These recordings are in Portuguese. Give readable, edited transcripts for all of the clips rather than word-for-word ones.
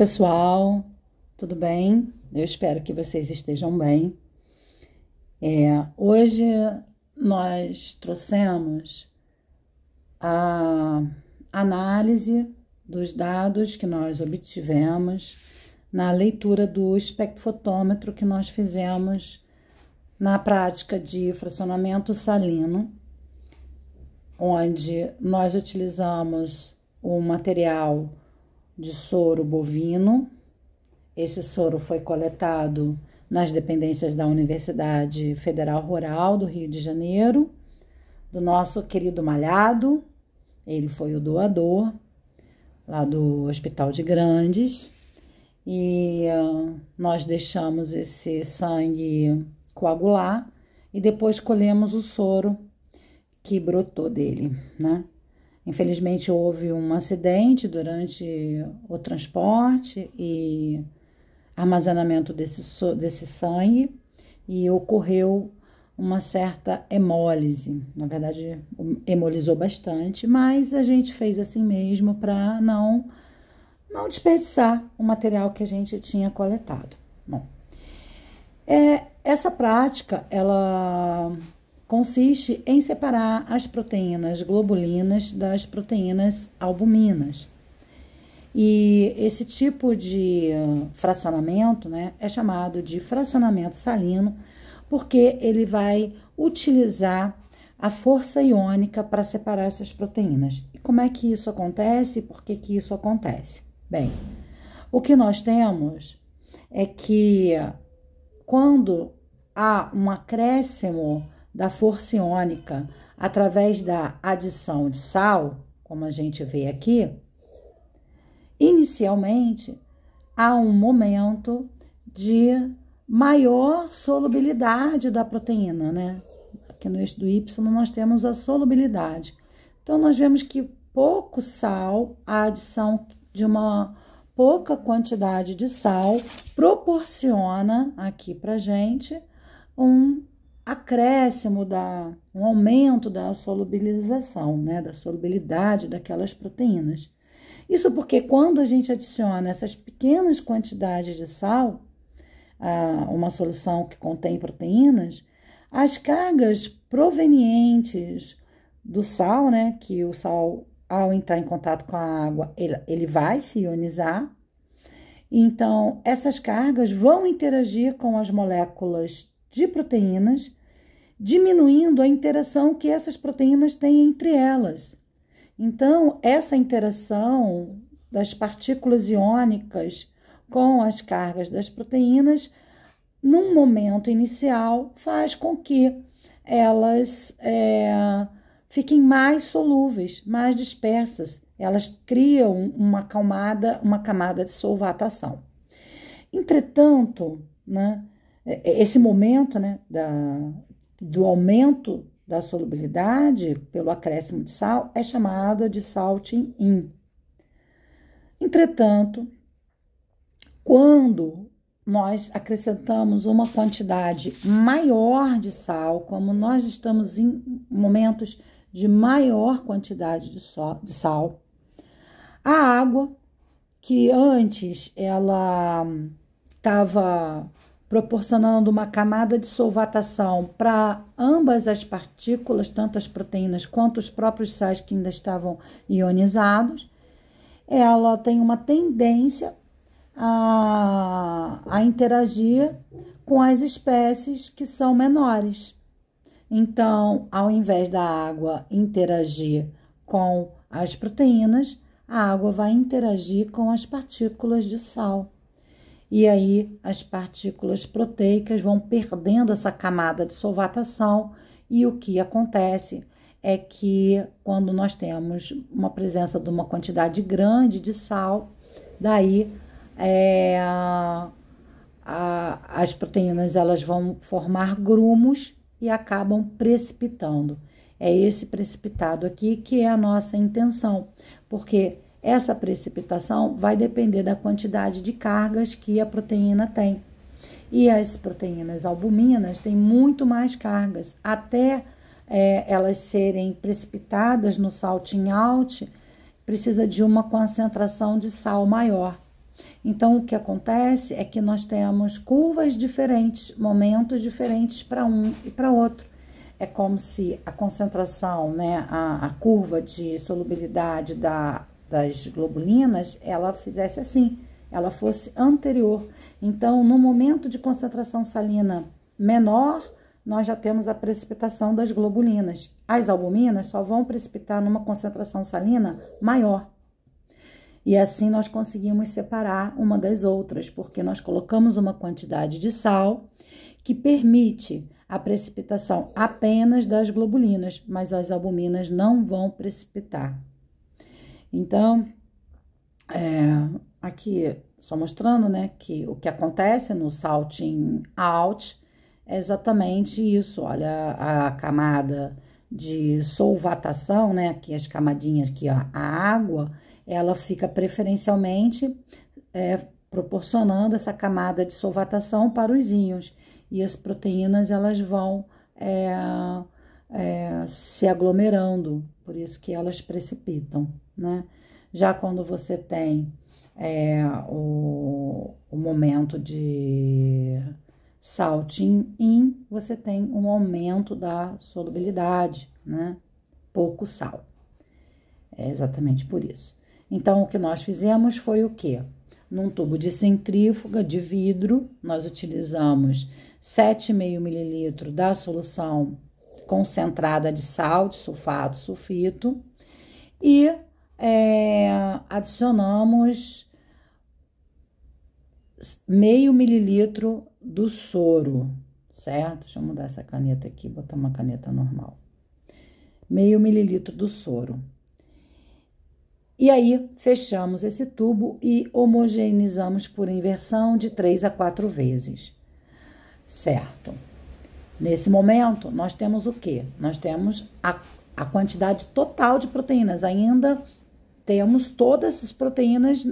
Pessoal, tudo bem? Eu espero que vocês estejam bem. Hoje nós trouxemos a análise dos dados que nós obtivemos na leitura do espectrofotômetro que nós fizemos na prática de fracionamento salino, onde nós utilizamos o material de soro bovino. Esse soro foi coletado nas dependências da Universidade Federal Rural do Rio de Janeiro, do nosso querido Malhado. Ele foi o doador lá do Hospital de Grandes, e nós deixamos esse sangue coagular e depois colhemos o soro que brotou dele, né? Infelizmente houve um acidente durante o transporte e armazenamento desse sangue, e ocorreu uma certa hemólise. Na verdade, hemolizou bastante, mas a gente fez assim mesmo para não desperdiçar o material que a gente tinha coletado. Bom, essa prática, ela consiste em separar as proteínas globulinas das proteínas albuminas. E esse tipo de fracionamento, né, é chamado de fracionamento salino, porque ele vai utilizar a força iônica para separar essas proteínas. E como é que isso acontece e por que que isso acontece? Bem, o que nós temos é que quando há um acréscimo da força iônica através da adição de sal, como a gente vê aqui, inicialmente há um momento de maior solubilidade da proteína, né? Aqui no eixo do Y nós temos a solubilidade. Então, nós vemos que pouco sal, a adição de uma pouca quantidade de sal, proporciona aqui pra gente um acréscimo, um aumento da solubilização, né? Da solubilidade daquelas proteínas. Isso porque quando a gente adiciona essas pequenas quantidades de sal a uma solução que contém proteínas, as cargas provenientes do sal, né, que o sal, ao entrar em contato com a água, ele vai se ionizar. Então, essas cargas vão interagir com as moléculas de proteínas, diminuindo a interação que essas proteínas têm entre elas. Então, essa interação das partículas iônicas com as cargas das proteínas, num momento inicial, faz com que elas fiquem mais solúveis, mais dispersas. Elas criam uma camada de solvatação. Entretanto, né, esse momento, né, do aumento da solubilidade pelo acréscimo de sal é chamada de salting in. Entretanto, quando nós acrescentamos uma quantidade maior de sal, como nós estamos em momentos de maior quantidade de sal, a água, que antes ela estava proporcionando uma camada de solvatação para ambas as partículas, tanto as proteínas quanto os próprios sais que ainda estavam ionizados, ela tem uma tendência a interagir com as espécies que são menores. Então, ao invés da água interagir com as proteínas, a água vai interagir com as partículas de sal. E aí, as partículas proteicas vão perdendo essa camada de solvatação, e o que acontece é que, quando nós temos uma presença de uma quantidade grande de sal, daí as proteínas elas vão formar grumos e acabam precipitando. É esse precipitado aqui que é a nossa intenção, porque essa precipitação vai depender da quantidade de cargas que a proteína tem. E as proteínas albuminas têm muito mais cargas. Até elas serem precipitadas no salting out, precisa de uma concentração de sal maior. Então, o que acontece é que nós temos curvas diferentes, momentos diferentes para um e para outro. É como se a concentração, né, a curva de solubilidade das globulinas, ela fizesse assim, ela fosse anterior. Então, no momento de concentração salina menor, nós já temos a precipitação das globulinas. As albuminas só vão precipitar numa concentração salina maior. E assim nós conseguimos separar uma das outras, porque nós colocamos uma quantidade de sal que permite a precipitação apenas das globulinas, mas as albuminas não vão precipitar. Então, aqui só mostrando, né, que o que acontece no salting out é exatamente isso. Olha a camada de solvatação, né, aqui as camadinhas aqui, ó, a água, ela fica preferencialmente proporcionando essa camada de solvatação para os íons. E as proteínas, elas vão se aglomerando, por isso que elas precipitam, né? Já quando você tem o momento de salting in, você tem um aumento da solubilidade, né? Pouco sal. É exatamente por isso. Então, o que nós fizemos foi o quê? Num tubo de centrífuga de vidro, nós utilizamos 7,5 ml da solução concentrada de sal, de sulfato, sulfito, e adicionamos meio mililitro do soro, certo? Deixa eu mudar essa caneta aqui, botar uma caneta normal. Meio mililitro do soro. E aí, fechamos esse tubo e homogeneizamos por inversão de 3 a 4 vezes, certo? Nesse momento, nós temos o quê? Nós temos a quantidade total de proteínas. Ainda temos todas as proteínas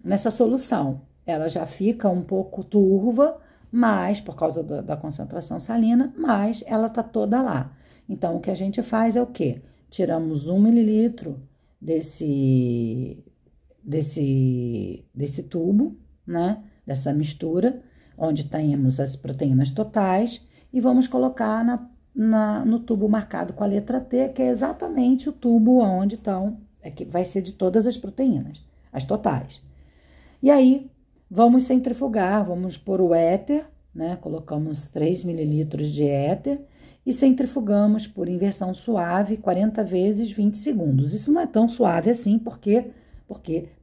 nessa solução. Ela já fica um pouco turva, mas por causa da concentração salina, mas ela tá toda lá. Então, o que a gente faz é o quê? Tiramos 1 mililitro desse tubo, né? Dessa mistura, onde temos as proteínas totais, e vamos colocar no tubo marcado com a letra T, que é exatamente o tubo onde estão, que vai ser de todas as proteínas, as totais. E aí, vamos centrifugar, vamos pôr o éter, né? Colocamos 3 mililitros de éter, e centrifugamos por inversão suave 40 vezes 20 segundos. Isso não é tão suave assim, porque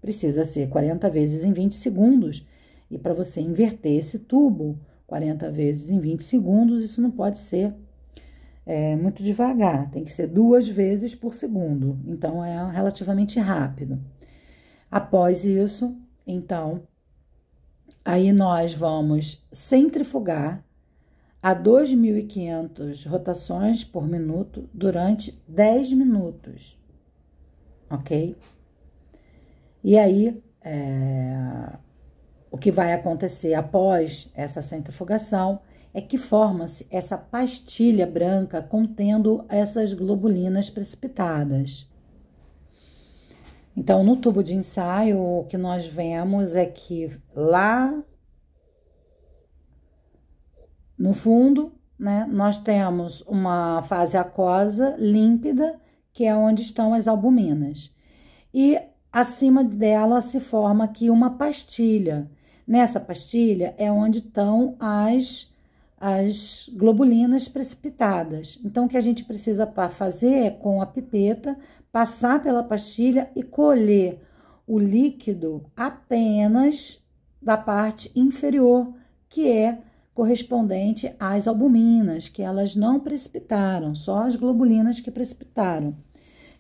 precisa ser 40 vezes em 20 segundos. E para você inverter esse tubo 40 vezes em 20 segundos, isso não pode ser muito devagar. Tem que ser 2 vezes por segundo. Então, é relativamente rápido. Após isso, então, aí nós vamos centrifugar a 2.500 rotações por minuto durante 10 minutos, ok? E aí, o que vai acontecer após essa centrifugação é que forma-se essa pastilha branca contendo essas globulinas precipitadas. Então, no tubo de ensaio, o que nós vemos é que lá no fundo, né, nós temos uma fase aquosa límpida, que é onde estão as albuminas. E acima dela se forma aqui uma pastilha. Nessa pastilha é onde estão as globulinas precipitadas. Então, o que a gente precisa fazer é, com a pipeta, passar pela pastilha e colher o líquido apenas da parte inferior, que é correspondente às albuminas, que elas não precipitaram, só as globulinas que precipitaram.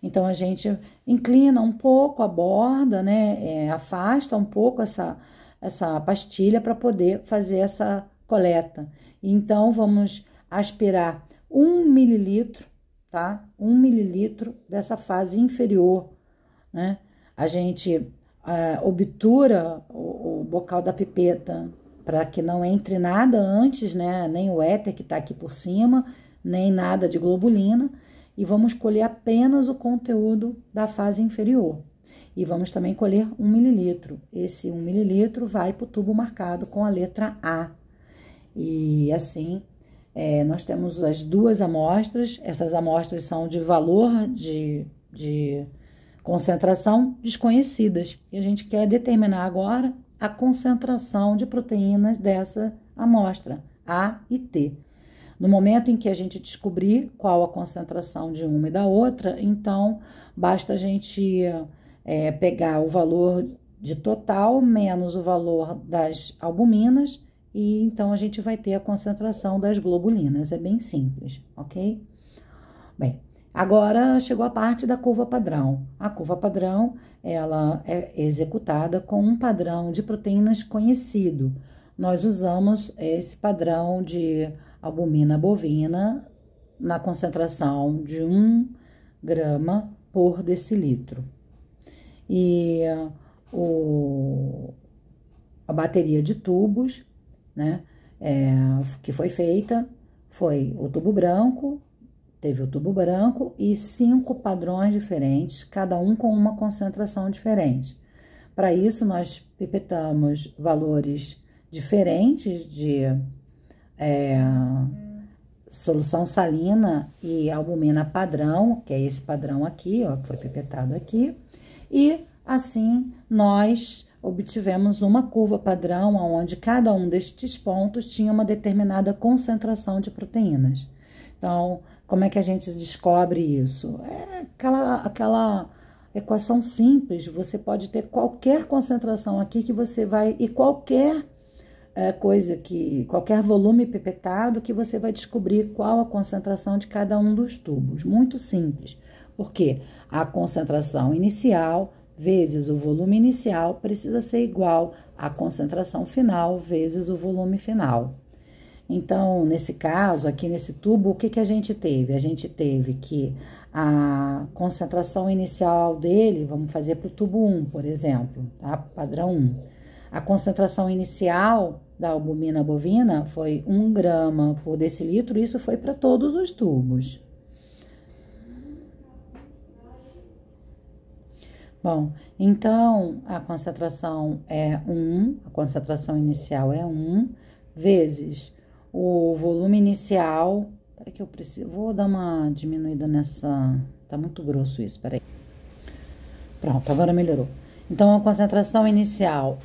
Então, a gente inclina um pouco a borda, né, afasta um pouco essa pastilha para poder fazer essa coleta. Então, vamos aspirar 1 mililitro, tá? 1 mililitro dessa fase inferior, né? A gente obtura o bocal da pipeta para que não entre nada antes, né? Nem o éter que tá aqui por cima, nem nada de globulina. e vamos colher apenas o conteúdo da fase inferior. E vamos também colher 1 mililitro. Esse 1 mililitro vai para o tubo marcado com a letra A. E assim, nós temos as duas amostras. Essas amostras são de valor de concentração desconhecidas. E a gente quer determinar agora a concentração de proteínas dessa amostra, A e T. No momento em que a gente descobrir qual a concentração de uma e da outra, então basta a gente pegar o valor de total menos o valor das albuminas e então a gente vai ter a concentração das globulinas. É bem simples, ok? Bem, agora chegou a parte da curva padrão. A curva padrão, ela é executada com um padrão de proteínas conhecido. Nós usamos esse padrão de albumina bovina na concentração de 1 grama por decilitro. E a bateria de tubos, né, que foi feita, foi o tubo branco, teve o tubo branco e 5 padrões diferentes, cada um com uma concentração diferente. Para isso, nós pipetamos valores diferentes de solução salina e albumina padrão, que é esse padrão aqui, ó, que foi pipetado aqui, e assim nós obtivemos uma curva padrão onde cada um destes pontos tinha uma determinada concentração de proteínas. Então, como é que a gente descobre isso? É aquela equação simples, você pode ter qualquer concentração aqui que você vai, e qualquer qualquer volume pipetado que você vai descobrir qual a concentração de cada um dos tubos. Muito simples, porque a concentração inicial vezes o volume inicial precisa ser igual à concentração final vezes o volume final. Então, nesse caso, aqui nesse tubo, o que a gente teve? A gente teve que a concentração inicial dele, vamos fazer para o tubo 1, por exemplo, tá? Padrão 1. A concentração inicial da albumina bovina foi 1 grama por decilitro, isso foi para todos os tubos. Bom, então, a concentração é 1, a concentração inicial é 1, vezes o volume inicial. Peraí que eu preciso, vou dar uma diminuída nessa, tá muito grosso isso, peraí. Pronto, agora melhorou. Então, a concentração inicial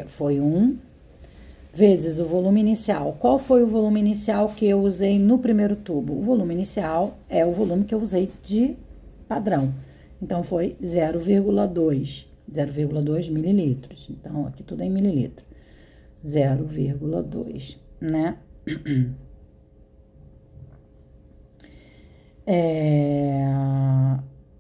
foi 1, vezes o volume inicial. Qual foi o volume inicial que eu usei no primeiro tubo? O volume inicial é o volume que eu usei de padrão. Então, foi 0,2 mililitros. Então, aqui tudo é em mililitro. 0,2, né?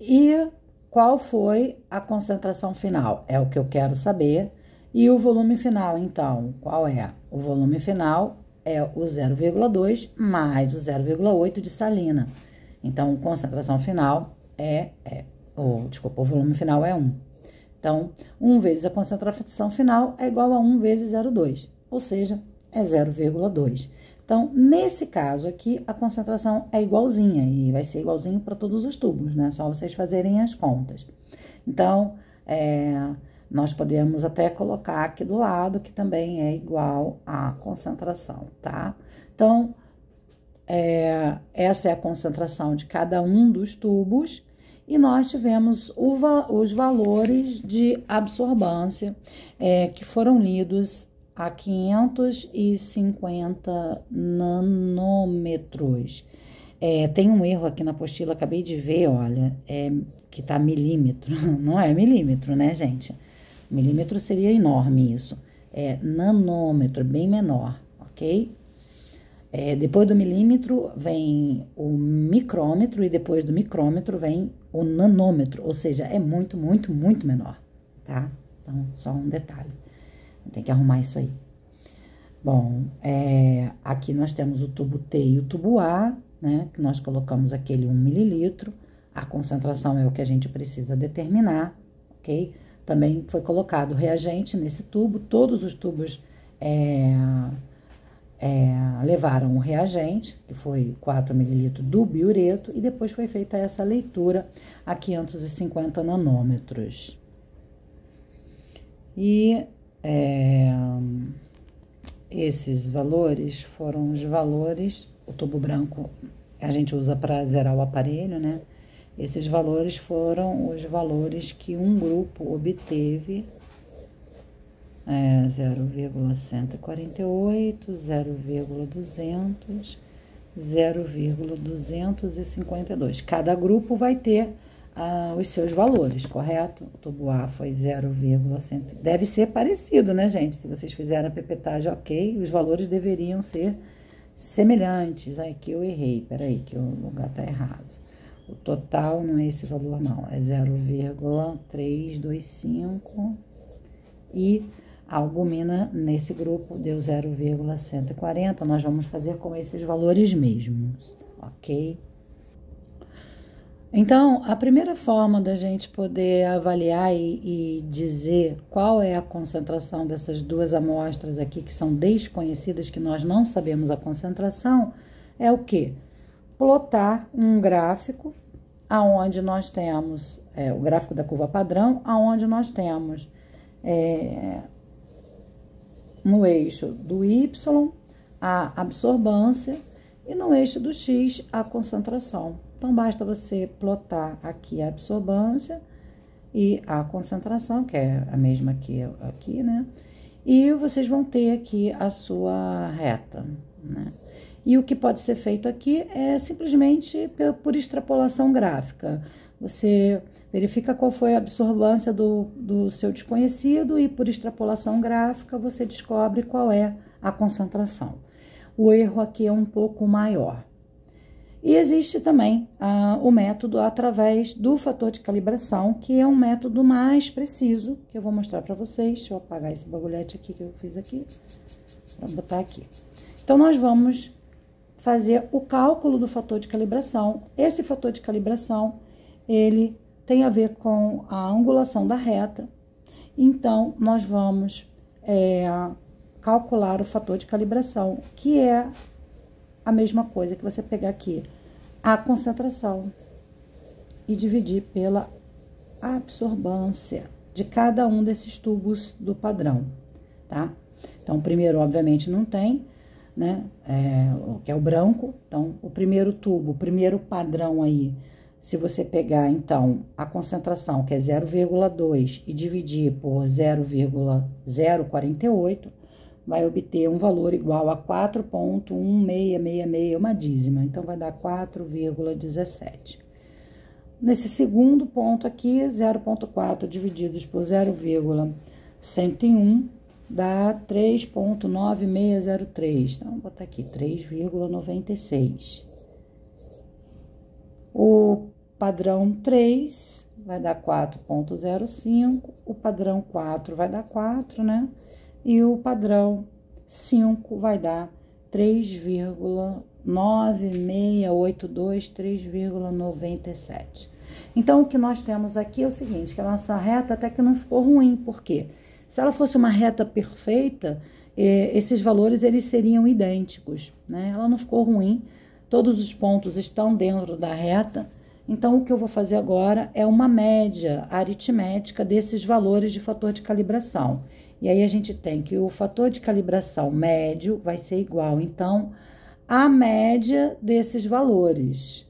E qual foi a concentração final? É o que eu quero saber. E o volume final, então, qual é? O volume final é o 0,2 mais o 0,8 de salina. Então, concentração final o volume final é 1. Então, 1 vezes a concentração final é igual a 1 vezes 0,2, ou seja, é 0,2. Então, nesse caso aqui, a concentração é igualzinha, e vai ser igualzinho para todos os tubos, né? Só vocês fazerem as contas. Então, nós podemos até colocar aqui do lado, que também é igual à concentração, tá? Então, essa é a concentração de cada um dos tubos, e nós tivemos os valores de absorbância que foram lidos a 550 nanômetros. Tem um erro aqui na apostila, acabei de ver, olha, que tá milímetro, não é milímetro, né, gente? Milímetro seria enorme isso, é nanômetro, bem menor, ok? Depois do milímetro vem o micrômetro e depois do micrômetro vem o nanômetro, ou seja, é muito, muito, muito menor, tá? Então, só um detalhe, tem que arrumar isso aí. Bom, aqui nós temos o tubo T e o tubo A, né? Que nós colocamos aquele 1 mililitro, a concentração é o que a gente precisa determinar, ok? Também foi colocado reagente nesse tubo, todos os tubos levaram o reagente, que foi 4 ml do biureto, e depois foi feita essa leitura a 550 nanômetros. E esses valores foram os valores, o tubo branco a gente usa para zerar o aparelho, né? Esses valores foram os valores que um grupo obteve, 0,148, 0,200, 0,252. Cada grupo vai ter os seus valores, correto? O tubo A foi 0,100. Deve ser parecido, né, gente? Se vocês fizeram a pipetagem, ok, os valores deveriam ser semelhantes. Aqui eu errei, peraí, que o lugar tá errado. O total não é esse valor, não, é 0,325 e a albumina nesse grupo deu 0,140. Nós vamos fazer com esses valores mesmos, ok? Então, a primeira forma da gente poder avaliar e dizer qual é a concentração dessas duas amostras aqui, que são desconhecidas, que nós não sabemos a concentração, é o quê? Plotar um gráfico, aonde nós temos o gráfico da curva padrão, aonde nós temos no eixo do Y a absorbância e no eixo do X a concentração. Então, basta você plotar aqui a absorbância e a concentração, que é a mesma que aqui, né? E vocês vão ter aqui a sua reta, né? E o que pode ser feito aqui é simplesmente por extrapolação gráfica. Você verifica qual foi a absorbância do seu desconhecido e por extrapolação gráfica você descobre qual é a concentração. O erro aqui é um pouco maior. E existe também o método através do fator de calibração, que é um método mais preciso, que eu vou mostrar para vocês. Deixa eu apagar esse bagulhete aqui que eu fiz aqui, para botar aqui. Então, nós vamos fazer o cálculo do fator de calibração. Esse fator de calibração, ele tem a ver com a angulação da reta. Então, nós vamos calcular o fator de calibração, que é a mesma coisa que você pegar aqui a concentração e dividir pela absorbância de cada um desses tubos do padrão, tá? Então, o primeiro, obviamente, não tem, né? Que é o branco. Então, o primeiro tubo, o primeiro padrão aí, se você pegar, então, a concentração, que é 0,2, e dividir por 0,048, vai obter um valor igual a 4,1666, uma dízima. Então, vai dar 4,17. Nesse segundo ponto aqui, 0,4 divididos por 0,101 dá 3,9603. Então, vou botar aqui 3,96. O padrão 3 vai dar 4,05. O padrão 4 vai dar 4, né? E o padrão 5 vai dar 3,9682, 3,97. Então, o que nós temos aqui é o seguinte, que a nossa reta até que não ficou ruim. Por quê? Se ela fosse uma reta perfeita, esses valores eles seriam idênticos, né? Ela não ficou ruim, todos os pontos estão dentro da reta. Então, o que eu vou fazer agora é uma média aritmética desses valores de fator de calibração. E aí, a gente tem que o fator de calibração médio vai ser igual, então, à média desses valores.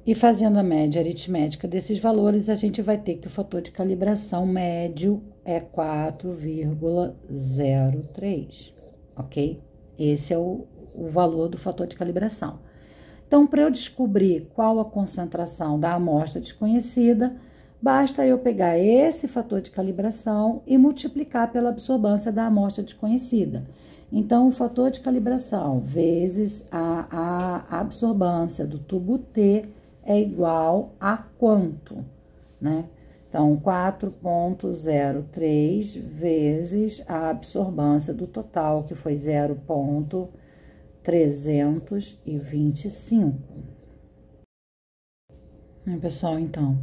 E fazendo a média aritmética desses valores, a gente vai ter que o fator de calibração médio é 4,03, ok? Esse é o valor do fator de calibração. Então, para eu descobrir qual a concentração da amostra desconhecida, basta eu pegar esse fator de calibração e multiplicar pela absorbância da amostra desconhecida. Então, o fator de calibração vezes a absorbância do tubo T é igual a quanto, né? Então, 4,03 vezes a absorbância do total, que foi 0,325. Pessoal, então,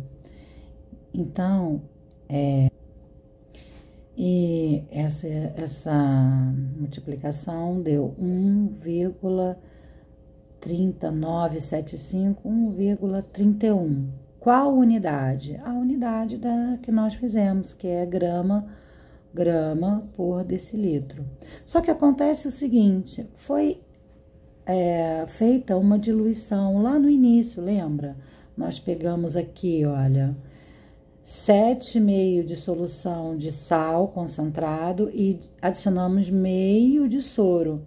E essa multiplicação deu 1,3975, 1,31. Qual unidade? A unidade que nós fizemos, que é grama por decilitro. Só que acontece o seguinte, foi feita uma diluição lá no início, lembra? Nós pegamos aqui, olha, 7,5 de solução de sal concentrado e adicionamos meio de soro.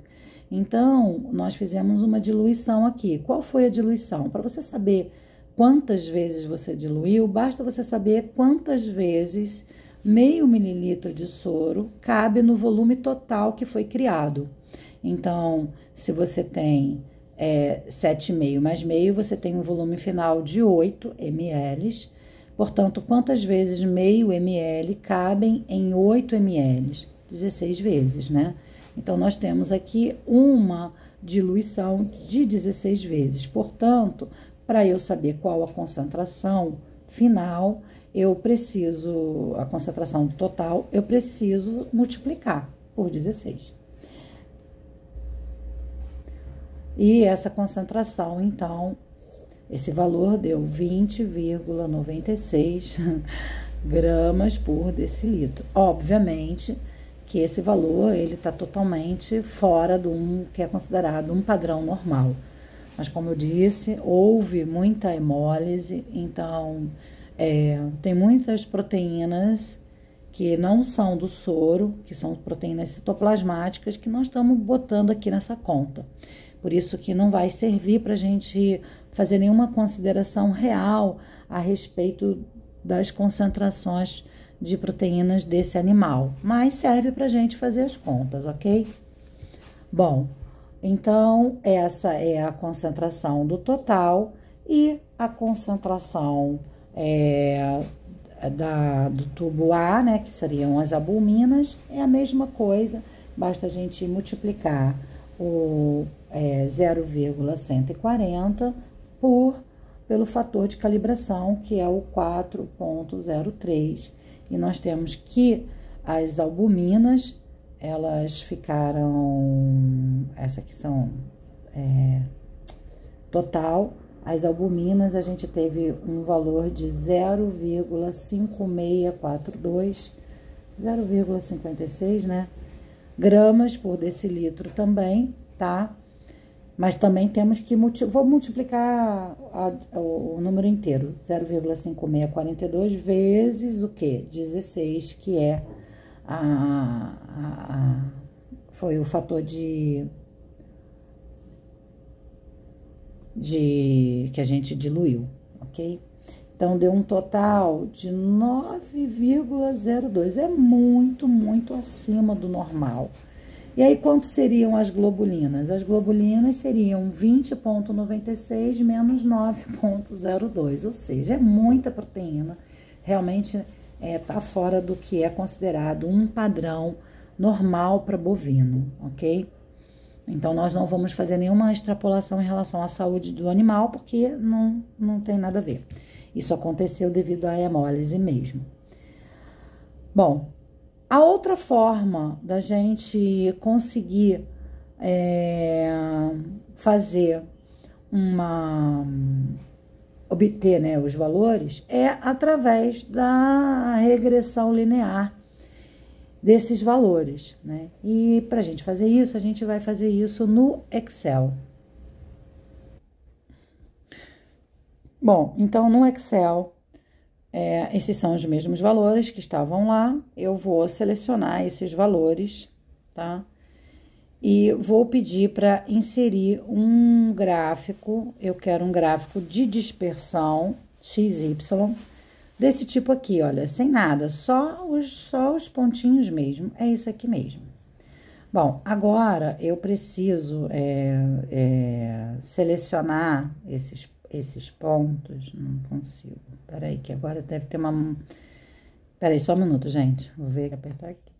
Então, nós fizemos uma diluição aqui. Qual foi a diluição? Para você saber quantas vezes você diluiu, basta você saber quantas vezes meio mililitro de soro cabe no volume total que foi criado. Então, se você tem 7,5 mais meio, você tem um volume final de 8 ml. Portanto, quantas vezes meio ml cabem em 8 ml? 16 vezes, né? Então, nós temos aqui uma diluição de 16 vezes. Portanto, para eu saber qual a concentração final, a concentração total, eu preciso multiplicar por 16. E essa concentração, então, esse valor deu 20,96 gramas por decilitro. Obviamente que esse valor, ele está totalmente fora do que é considerado um padrão normal. Mas, como eu disse, houve muita hemólise, então, tem muitas proteínas que não são do soro, que são proteínas citoplasmáticas, que nós estamos botando aqui nessa conta. Por isso que não vai servir para a gente fazer nenhuma consideração real a respeito das concentrações de proteínas desse animal, mas serve para a gente fazer as contas, ok? Bom, então essa é a concentração do total e a concentração do tubo A, né, que seriam as albuminas, é a mesma coisa, basta a gente multiplicar o 0,140 pelo fator de calibração, que é o 4,03. E nós temos que as albuminas, elas ficaram, essa aqui são total, as albuminas a gente teve um valor de 0,5642, 0,56, né? Gramas por decilitro também, tá? Mas também temos que vou multiplicar o número inteiro, 0,5642 vezes o quê? 16, que é foi o fator que a gente diluiu, ok? Então, deu um total de 9,02, é muito, muito acima do normal. E aí, quanto seriam as globulinas? As globulinas seriam 20,96 menos 9,02, ou seja, é muita proteína. Realmente tá fora do que é considerado um padrão normal para bovino, ok? Então, nós não vamos fazer nenhuma extrapolação em relação à saúde do animal, porque não tem nada a ver. Isso aconteceu devido à hemólise mesmo. Bom, a outra forma da gente conseguir obter, né, os valores é através da regressão linear desses valores, né? E para a gente fazer isso, a gente vai fazer isso no Excel. Bom, então no Excel, esses são os mesmos valores que estavam lá. Eu vou selecionar esses valores, tá? E vou pedir para inserir um gráfico. Eu quero um gráfico de dispersão XY, desse tipo aqui, olha, sem nada, só os pontinhos mesmo. É isso aqui mesmo. Bom, agora eu preciso selecionar esses pontos. Não consigo. Peraí, que agora deve ter uma... Peraí, só um minuto, gente. Vou ver, apertar aqui.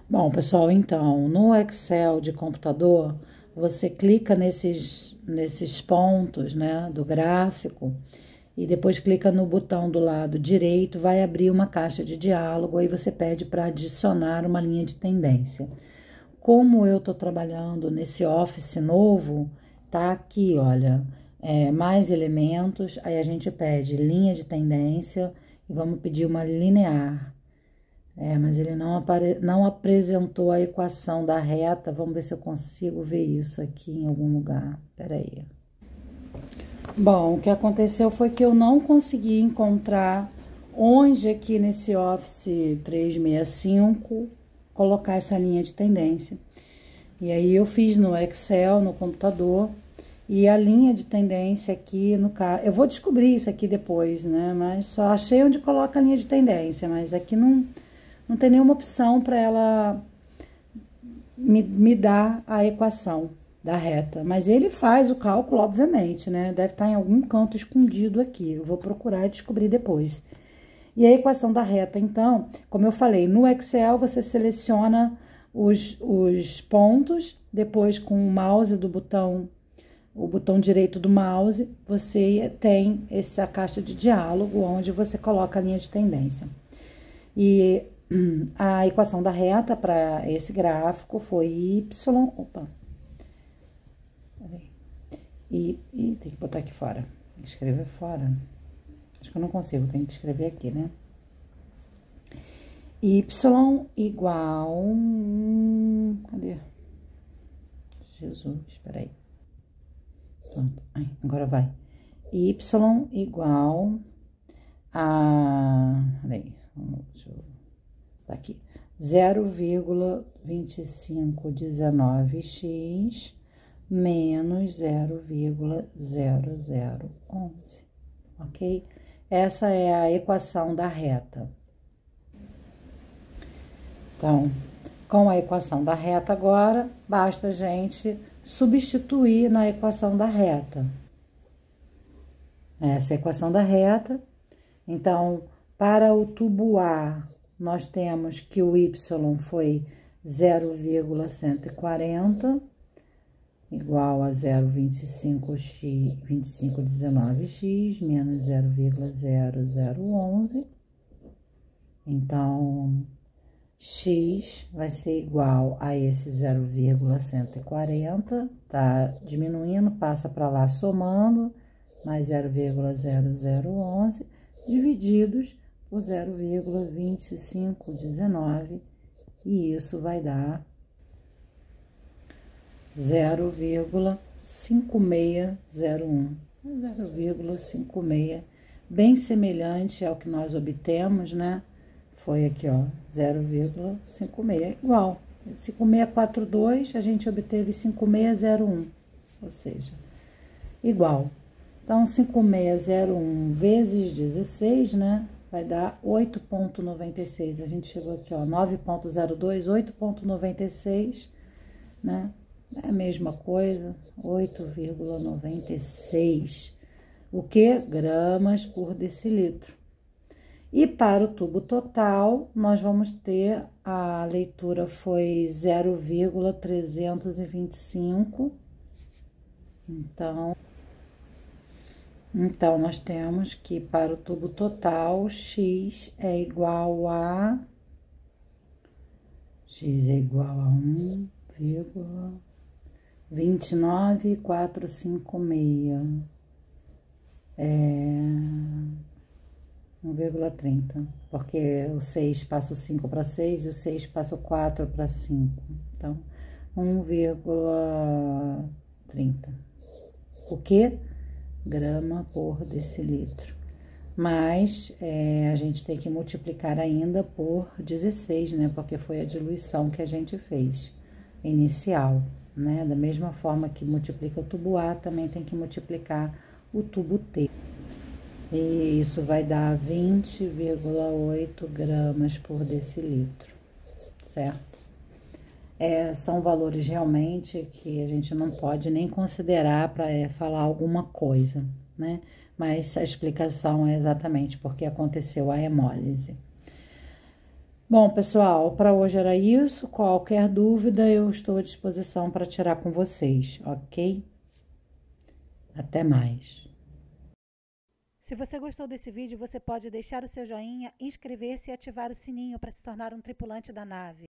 Bom, pessoal, então, no Excel de computador, você clica nesses pontos, né, do gráfico, e depois clica no botão do lado direito, vai abrir uma caixa de diálogo, aí você pede para adicionar uma linha de tendência. Como eu tô trabalhando nesse Office novo, tá aqui, olha, mais elementos, aí a gente pede linha de tendência e vamos pedir uma linear. Mas ele não apresentou a equação da reta, vamos ver se eu consigo ver isso aqui em algum lugar, peraí. Bom, o que aconteceu foi que eu não consegui encontrar onde aqui nesse Office 365 colocar essa linha de tendência. E aí eu fiz no Excel, no computador, e a linha de tendência aqui no caso, eu vou descobrir isso aqui depois, né? Mas só achei onde coloca a linha de tendência, mas aqui não tem nenhuma opção para ela me dar a equação da reta. Mas ele faz o cálculo, obviamente, né? Deve estar em algum canto escondido aqui. Eu vou procurar e descobrir depois. E a equação da reta, então, como eu falei, no Excel você seleciona os pontos, depois com o mouse do botão, o botão direito do mouse, você tem essa caixa de diálogo onde você coloca a linha de tendência. E a equação da reta para esse gráfico foi y, tem que botar aqui fora, escrever fora, acho que eu não consigo, tem que escrever aqui, né? Y igual, cadê? Jesus, peraí. Pronto, agora vai. Y igual a, peraí, deixa eu, tá aqui, 0,2519x menos 0,0011, ok? Essa é a equação da reta. Então, com a equação da reta agora, basta a gente substituir na equação da reta. Essa é a equação da reta. Então, para o tubo A, nós temos que o y foi 0,140, igual a 0,2519x menos 0,0011. Então, x vai ser igual a esse 0,140, tá diminuindo, passa para lá somando, mais 0,0011, divididos por 0,2519, e isso vai dar 0,5601, 0,56, bem semelhante ao que nós obtemos, né? Foi aqui, ó, 0,56, igual. 5642, a gente obteve 5601, ou seja, igual. Então, 5601 vezes 16, né, vai dar 8,96. A gente chegou aqui, ó, 9,02, 8,96, né, é a mesma coisa, 8,96. O que? Gramas por decilitro. E para o tubo total, nós vamos ter, a leitura foi 0,325. Então, nós temos que para o tubo total, x é igual a 1,29456. 1,30, porque o 6 passa o 5 para 6 e o 6 passa o 4 para 5. Então, 1,30. O que? Grama por decilitro. Mas, a gente tem que multiplicar ainda por 16, né? Porque foi a diluição que a gente fez, inicial, né? Da mesma forma que multiplica o tubo A, também tem que multiplicar o tubo T. E isso vai dar 20,8 gramas por decilitro, certo? São valores realmente que a gente não pode nem considerar para falar alguma coisa, né? Mas a explicação é exatamente porque aconteceu a hemólise. Bom, pessoal, para hoje era isso. Qualquer dúvida, eu estou à disposição para tirar com vocês, ok? Até mais. Se você gostou desse vídeo, você pode deixar o seu joinha, inscrever-se e ativar o sininho para se tornar um tripulante da nave.